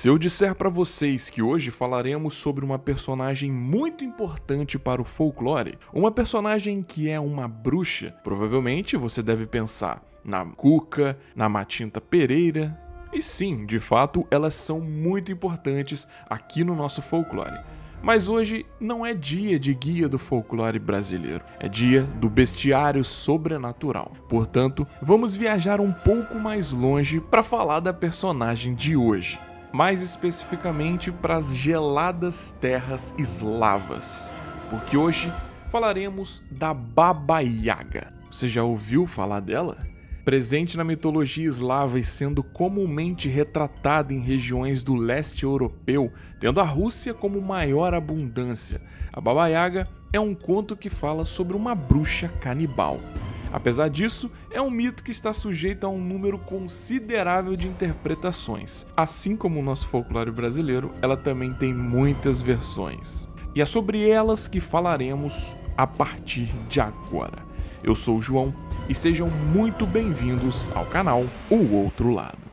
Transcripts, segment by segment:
Se eu disser para vocês que hoje falaremos sobre uma personagem muito importante para o folclore, uma personagem que é uma bruxa, provavelmente você deve pensar na Cuca, na Matinta Pereira. E sim, de fato, elas são muito importantes aqui no nosso folclore. Mas hoje não é dia de guia do folclore brasileiro, é dia do bestiário sobrenatural. Portanto, vamos viajar um pouco mais longe para falar da personagem de hoje. Mais especificamente para as geladas terras eslavas, porque hoje falaremos da Baba Yaga. Você já ouviu falar dela? Presente na mitologia eslava e sendo comumente retratada em regiões do leste europeu, tendo a Rússia como maior abundância, a Baba Yaga é um conto que fala sobre uma bruxa canibal. Apesar disso, é um mito que está sujeito a um número considerável de interpretações. Assim como o nosso folclore brasileiro, ela também tem muitas versões. E é sobre elas que falaremos a partir de agora. Eu sou o João e sejam muito bem-vindos ao canal O Outro Lado.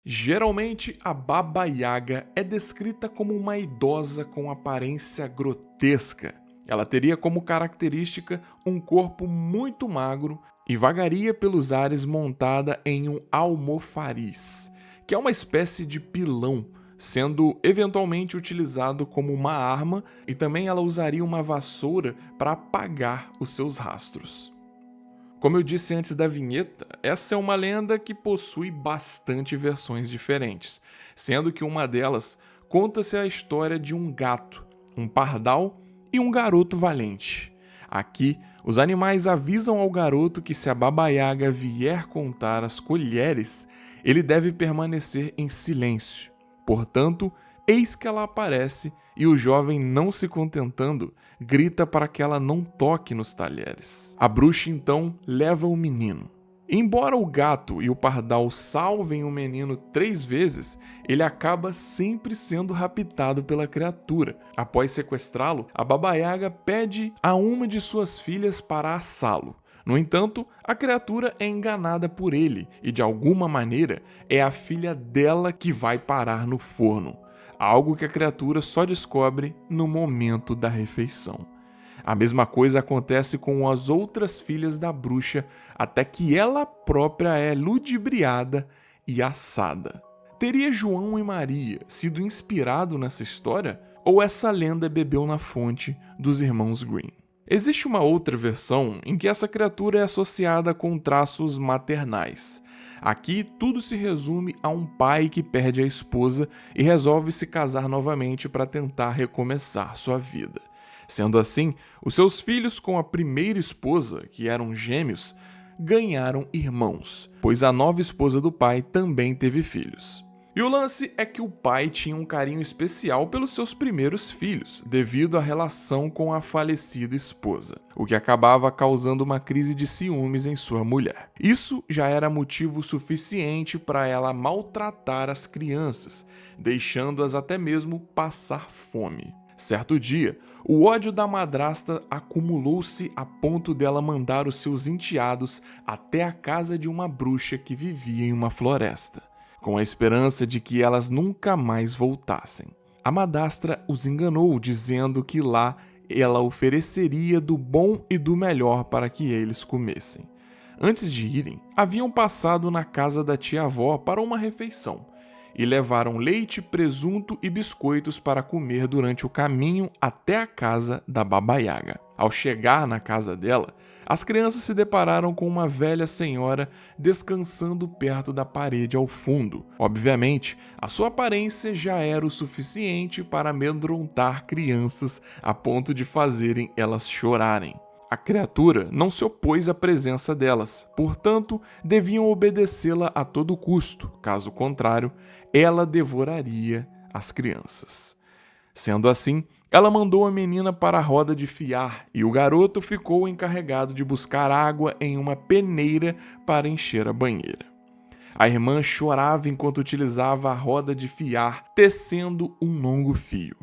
Geralmente, a Baba Yaga é descrita como uma idosa com aparência grotesca. Ela teria como característica um corpo muito magro e vagaria pelos ares montada em um almofariz, que é uma espécie de pilão, sendo eventualmente utilizado como uma arma, e também ela usaria uma vassoura para apagar os seus rastros. Como eu disse antes da vinheta, essa é uma lenda que possui bastante versões diferentes, sendo que uma delas conta-se a história de um gato, um pardal e um garoto valente. Aqui, os animais avisam ao garoto que se a Baba Yaga vier contar as colheres, ele deve permanecer em silêncio. Portanto, eis que ela aparece e o jovem, não se contentando, grita para que ela não toque nos talheres. A bruxa então leva o menino. Embora o gato e o pardal salvem o menino 3 vezes, ele acaba sempre sendo raptado pela criatura. Após sequestrá-lo, a Baba Yaga pede a uma de suas filhas para assá-lo. No entanto, a criatura é enganada por ele e, de alguma maneira, é a filha dela que vai parar no forno, algo que a criatura só descobre no momento da refeição. A mesma coisa acontece com as outras filhas da bruxa, até que ela própria é ludibriada e assada. Teria João e Maria sido inspirado nessa história, ou essa lenda bebeu na fonte dos irmãos Grimm? Existe uma outra versão em que essa criatura é associada com traços maternais. Aqui, tudo se resume a um pai que perde a esposa e resolve se casar novamente para tentar recomeçar sua vida. Sendo assim, os seus filhos com a primeira esposa, que eram gêmeos, ganharam irmãos, pois a nova esposa do pai também teve filhos. E o lance é que o pai tinha um carinho especial pelos seus primeiros filhos, devido à relação com a falecida esposa, o que acabava causando uma crise de ciúmes em sua mulher. Isso já era motivo suficiente para ela maltratar as crianças, deixando-as até mesmo passar fome. Certo dia, o ódio da madrasta acumulou-se a ponto dela mandar os seus enteados até a casa de uma bruxa que vivia em uma floresta, com a esperança de que elas nunca mais voltassem. A madrasta os enganou, dizendo que lá ela ofereceria do bom e do melhor para que eles comessem. Antes de irem, haviam passado na casa da tia-avó para uma refeição e levaram leite, presunto e biscoitos para comer durante o caminho até a casa da Baba Yaga. Ao chegar na casa dela, as crianças se depararam com uma velha senhora descansando perto da parede ao fundo. Obviamente, a sua aparência já era o suficiente para amedrontar crianças a ponto de fazerem elas chorarem. A criatura não se opôs à presença delas, portanto, deviam obedecê-la a todo custo, caso contrário, ela devoraria as crianças. Sendo assim, ela mandou a menina para a roda de fiar e o garoto ficou encarregado de buscar água em uma peneira para encher a banheira. A irmã chorava enquanto utilizava a roda de fiar, tecendo um longo fio.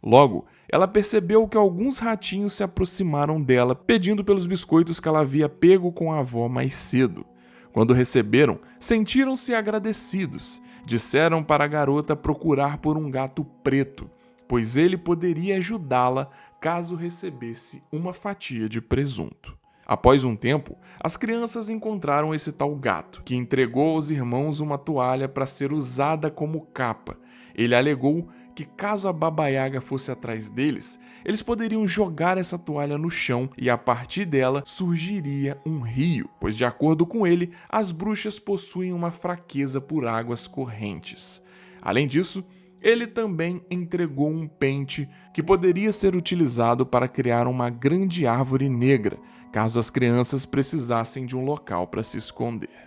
Logo, ela percebeu que alguns ratinhos se aproximaram dela, pedindo pelos biscoitos que ela havia pego com a avó mais cedo. Quando receberam, sentiram-se agradecidos. Disseram para a garota procurar por um gato preto, pois ele poderia ajudá-la caso recebesse uma fatia de presunto. Após um tempo, as crianças encontraram esse tal gato, que entregou aos irmãos uma toalha para ser usada como capa. Ele alegou que caso a Baba Yaga fosse atrás deles, eles poderiam jogar essa toalha no chão e a partir dela surgiria um rio, pois de acordo com ele, as bruxas possuem uma fraqueza por águas correntes. Além disso, ele também entregou um pente que poderia ser utilizado para criar uma grande árvore negra, caso as crianças precisassem de um local para se esconder.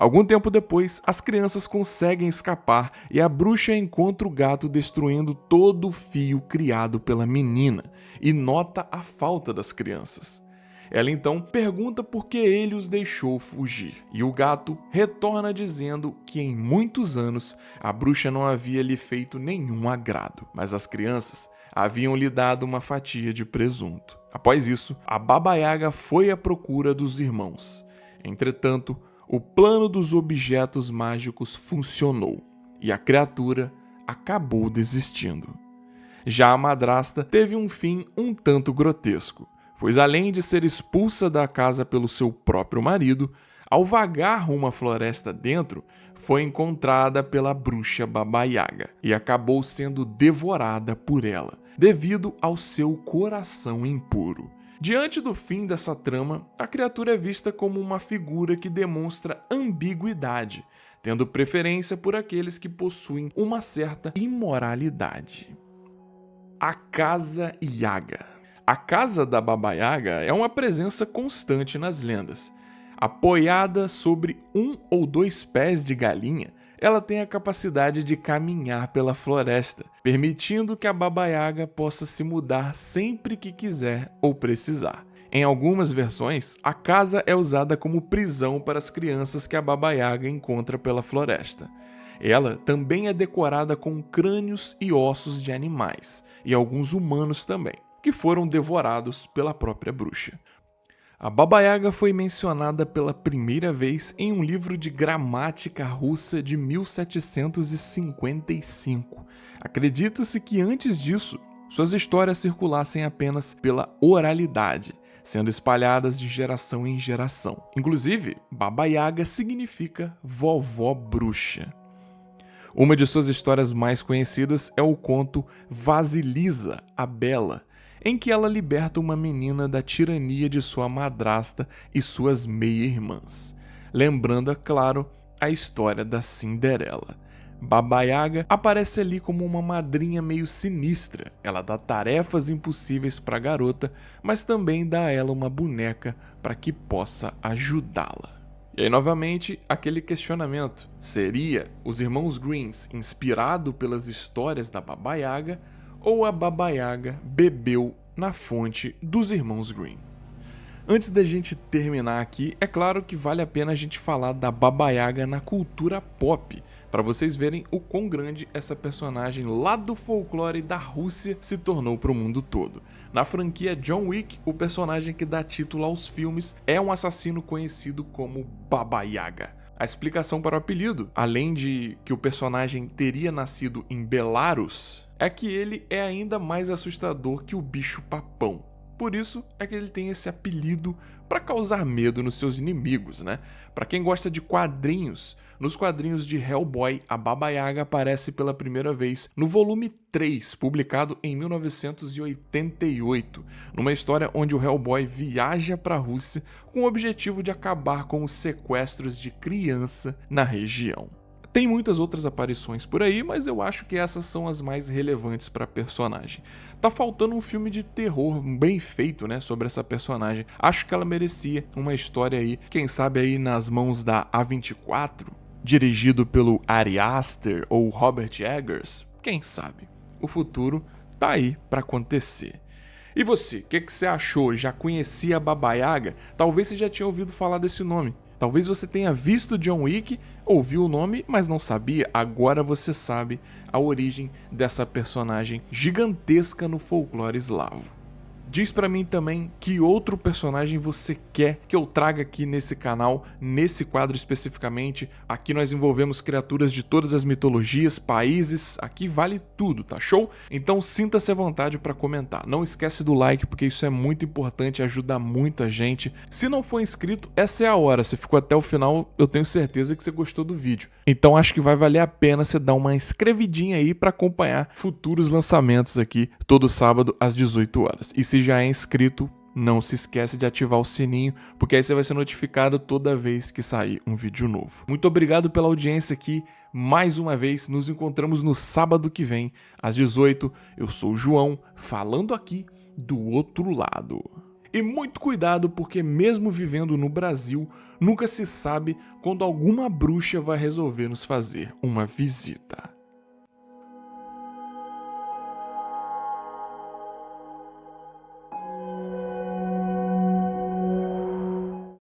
Algum tempo depois, as crianças conseguem escapar e a bruxa encontra o gato destruindo todo o fio criado pela menina e nota a falta das crianças. Ela então pergunta por que ele os deixou fugir, e o gato retorna dizendo que em muitos anos a bruxa não havia lhe feito nenhum agrado, mas as crianças haviam lhe dado uma fatia de presunto. Após isso, a Baba Yaga foi à procura dos irmãos. Entretanto, o plano dos objetos mágicos funcionou, e a criatura acabou desistindo. Já a madrasta teve um fim um tanto grotesco, pois além de ser expulsa da casa pelo seu próprio marido, ao vagar rumo à floresta dentro, foi encontrada pela bruxa Baba Yaga e acabou sendo devorada por ela, devido ao seu coração impuro. Diante do fim dessa trama, a criatura é vista como uma figura que demonstra ambiguidade, tendo preferência por aqueles que possuem uma certa imoralidade. A Casa Yaga. A casa da Baba Yaga é uma presença constante nas lendas. Apoiada sobre um ou dois pés de galinha, ela tem a capacidade de caminhar pela floresta, permitindo que a Baba Yaga possa se mudar sempre que quiser ou precisar. Em algumas versões, a casa é usada como prisão para as crianças que a Baba Yaga encontra pela floresta. Ela também é decorada com crânios e ossos de animais, e alguns humanos também, que foram devorados pela própria bruxa. A Baba Yaga foi mencionada pela primeira vez em um livro de gramática russa de 1755. Acredita-se que antes disso, suas histórias circulassem apenas pela oralidade, sendo espalhadas de geração em geração. Inclusive, Baba Yaga significa vovó bruxa. Uma de suas histórias mais conhecidas é o conto Vasilisa, a Bela, em que ela liberta uma menina da tirania de sua madrasta e suas meia-irmãs. Lembrando, é claro, a história da Cinderela. Baba Yaga aparece ali como uma madrinha meio sinistra. Ela dá tarefas impossíveis para a garota, mas também dá a ela uma boneca para que possa ajudá-la. E aí, novamente, aquele questionamento. Seria os irmãos Greens inspirado pelas histórias da Baba Yaga ou a Baba Yaga bebeu na fonte dos irmãos Green? Antes da gente terminar aqui, é claro que vale a pena a gente falar da Baba Yaga na cultura pop, para vocês verem o quão grande essa personagem lá do folclore da Rússia se tornou para o mundo todo. Na franquia John Wick, o personagem que dá título aos filmes é um assassino conhecido como Baba Yaga. A explicação para o apelido, além de que o personagem teria nascido em Belarus, é que ele é ainda mais assustador que o bicho-papão. Por isso é que ele tem esse apelido para causar medo nos seus inimigos, né? Para quem gosta de quadrinhos, nos quadrinhos de Hellboy, a Baba Yaga aparece pela primeira vez no volume 3, publicado em 1988, numa história onde o Hellboy viaja para a Rússia com o objetivo de acabar com os sequestros de criança na região. Tem muitas outras aparições por aí, mas eu acho que essas são as mais relevantes para a personagem. Tá faltando um filme de terror bem feito, né, sobre essa personagem. Acho que ela merecia uma história aí, quem sabe aí nas mãos da A24, dirigido pelo Ari Aster ou Robert Eggers. Quem sabe? O futuro tá aí para acontecer. E você, o que você achou? Já conhecia a Baba Yaga? Talvez você já tinha ouvido falar desse nome. Talvez você tenha visto John Wick, ouviu o nome, mas não sabia. Agora você sabe a origem dessa personagem gigantesca no folclore eslavo. Diz pra mim também que outro personagem você quer que eu traga aqui nesse canal, nesse quadro especificamente. Aqui nós envolvemos criaturas de todas as mitologias, países, aqui vale tudo, tá show? Então sinta-se à vontade pra comentar. Não esquece do like, porque isso é muito importante, ajuda muita gente. Se não for inscrito, essa é a hora. Se ficou até o final, eu tenho certeza que você gostou do vídeo. Então acho que vai valer a pena você dar uma inscrevidinha aí pra acompanhar futuros lançamentos aqui, todo sábado às 18 horas. E se já é inscrito, não se esquece de ativar o sininho, porque aí você vai ser notificado toda vez que sair um vídeo novo. Muito obrigado pela audiência aqui, mais uma vez, nos encontramos no sábado que vem, às 18. Eu sou o João, falando aqui do outro lado. E muito cuidado, porque mesmo vivendo no Brasil, nunca se sabe quando alguma bruxa vai resolver nos fazer uma visita.